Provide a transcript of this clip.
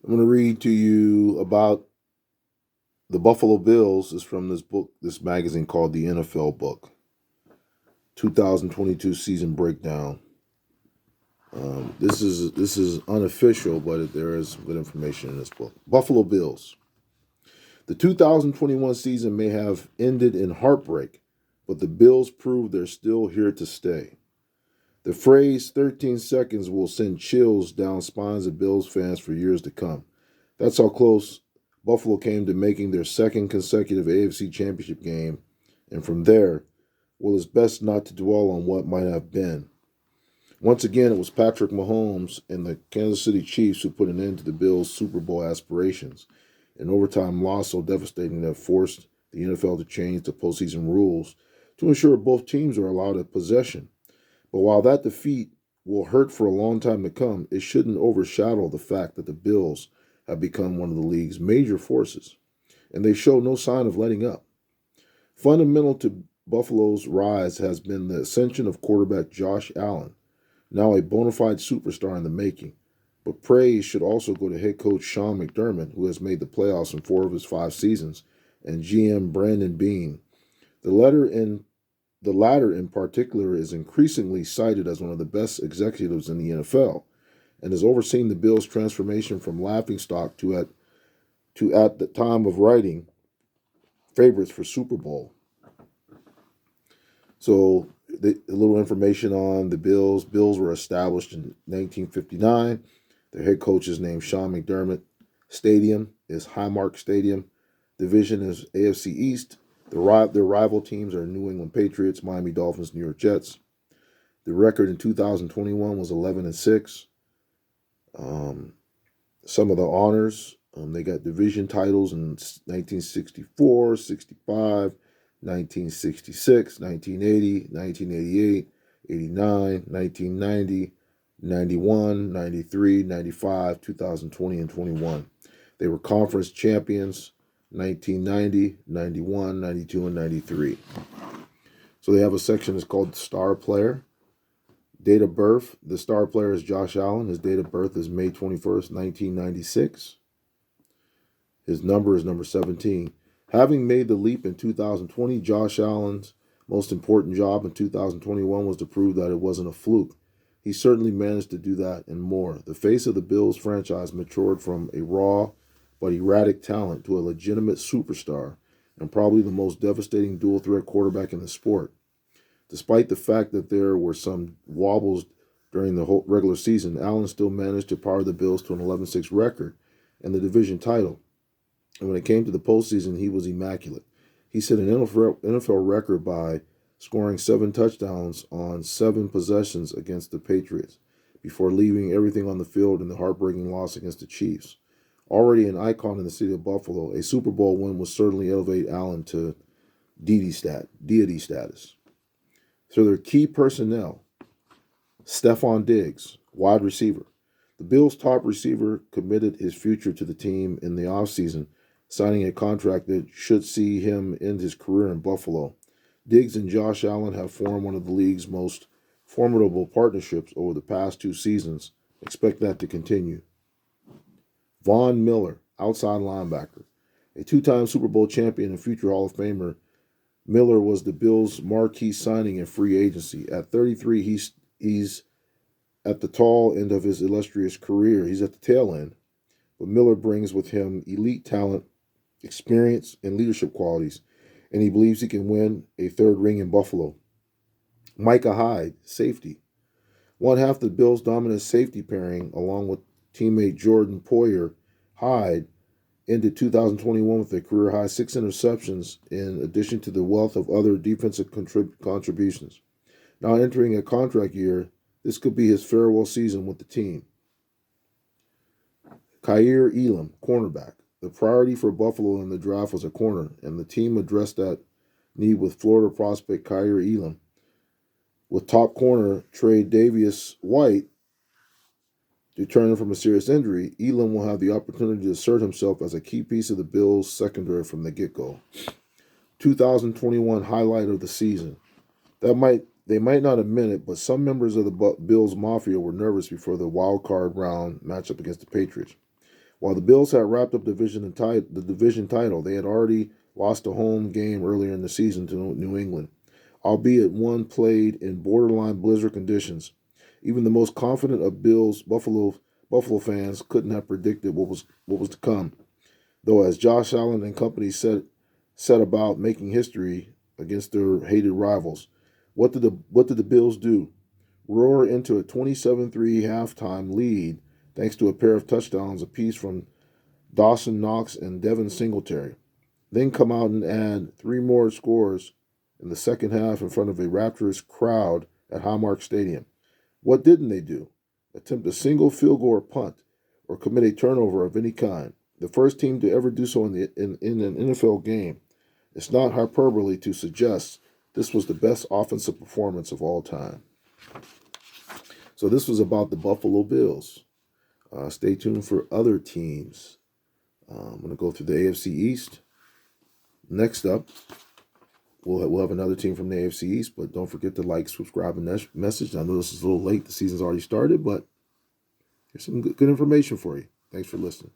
I'm going to read to you about the Buffalo Bills. Is from this book, this magazine called the NFL Book, 2022 season breakdown. This is unofficial, but there is good information in this book. Buffalo Bills. The 2021 season may have ended in heartbreak, but the Bills prove they're still here to stay. The phrase 13 seconds will send chills down spines of Bills fans for years to come. That's how close Buffalo came to making their second consecutive AFC Championship game, and from there, well, it's best not to dwell on what might have been. Once again, it was Patrick Mahomes and the Kansas City Chiefs who put an end to the Bills' Super Bowl aspirations. An overtime loss so devastating that forced the NFL to change the postseason rules to ensure both teams are allowed a possession. But while that defeat will hurt for a long time to come, it shouldn't overshadow the fact that the Bills have become one of the league's major forces, and they show no sign of letting up. Fundamental to Buffalo's rise has been the ascension of quarterback Josh Allen, now a bona fide superstar in the making. But praise should also go to head coach Sean McDermott, who has made the playoffs in 4 of his 5 seasons, and GM Brandon Beane. The latter in particular is increasingly cited as one of the best executives in the NFL, and has overseen the Bills' transformation from laughingstock to at the time of writing favorites for Super Bowl. So a little information on the Bills. Bills were established in 1959. Their head coach is named Sean McDermott. Stadium is Highmark Stadium. Division is AFC East. Their rival teams are New England Patriots, Miami Dolphins, New York Jets. The record in 2021 was 11-6. Some of the honors, they got division titles in 1964, 65, 1966, 1980, 1988, 89, 1990, 91, 93, 95, 2020, and 21. They were conference champions 1990, 91, 92, and 93. So they have a section that's called Star Player. Date of birth, the star player is Josh Allen. His date of birth is May 21st, 1996. His number is number 17. Having made the leap in 2020, Josh Allen's most important job in 2021 was to prove that it wasn't a fluke. He certainly managed to do that and more. The face of the Bills franchise matured from a raw but erratic talent to a legitimate superstar and probably the most devastating dual-threat quarterback in the sport. Despite the fact that there were some wobbles during the whole regular season, Allen still managed to power the Bills to an 11-6 record and the division title. And when it came to the postseason, he was immaculate. He set an NFL record by scoring 7 touchdowns on 7 possessions against the Patriots before leaving everything on the field in the heartbreaking loss against the Chiefs. Already an icon in the city of Buffalo, a Super Bowl win would certainly elevate Allen to deity status. So their key personnel, Stephon Diggs, wide receiver. The Bills' top receiver committed his future to the team in the offseason, signing a contract that should see him end his career in Buffalo. Diggs and Josh Allen have formed one of the league's most formidable partnerships over the past 2 seasons. Expect that to continue. Von Miller, outside linebacker. A 2-time Super Bowl champion and future Hall of Famer, Miller was the Bills' marquee signing in free agency. At 33, he's at the tall end of his illustrious career. He's at the tail end. But Miller brings with him elite talent, experience, and leadership qualities, and he believes he can win a 3rd ring in Buffalo. Micah Hyde, safety. One half the Bills' dominant safety pairing, along with teammate Jordan Poyer, Hyde, ended 2021 with a career-high 6 interceptions in addition to the wealth of other defensive contributions. Now entering a contract year, this could be his farewell season with the team. Kaiir Elam, cornerback. The priority for Buffalo in the draft was a corner, and the team addressed that need with Florida prospect Kaiir Elam. With top corner Tre'Davious White returning from a serious injury, Elam will have the opportunity to assert himself as a key piece of the Bills' secondary from the get-go. 2021 highlight of the season. They might not admit it, but some members of the Bills Mafia were nervous before the wild card round matchup against the Patriots. While the Bills had wrapped up the division title, they had already lost a home game earlier in the season to New England, albeit one played in borderline blizzard conditions. Even the most confident of Buffalo fans couldn't have predicted what was to come. Though, as Josh Allen and company set about making history against their hated rivals, what did the Bills do? Roar into a 27-3 halftime lead thanks to a pair of touchdowns apiece from Dawson Knox and Devin Singletary. Then come out and add three more scores in the second half in front of a rapturous crowd at Highmark Stadium. What didn't they do? Attempt a single field goal or punt, or commit a turnover of any kind. The first team to ever do so in an NFL game. It's not hyperbole to suggest this was the best offensive performance of all time. So this was about the Buffalo Bills. Stay tuned for other teams. I'm going to go through the AFC East. Next up, we'll have another team from the AFC East, but don't forget to like, subscribe, and message. I know this is a little late. The season's already started, but here's some good information for you. Thanks for listening.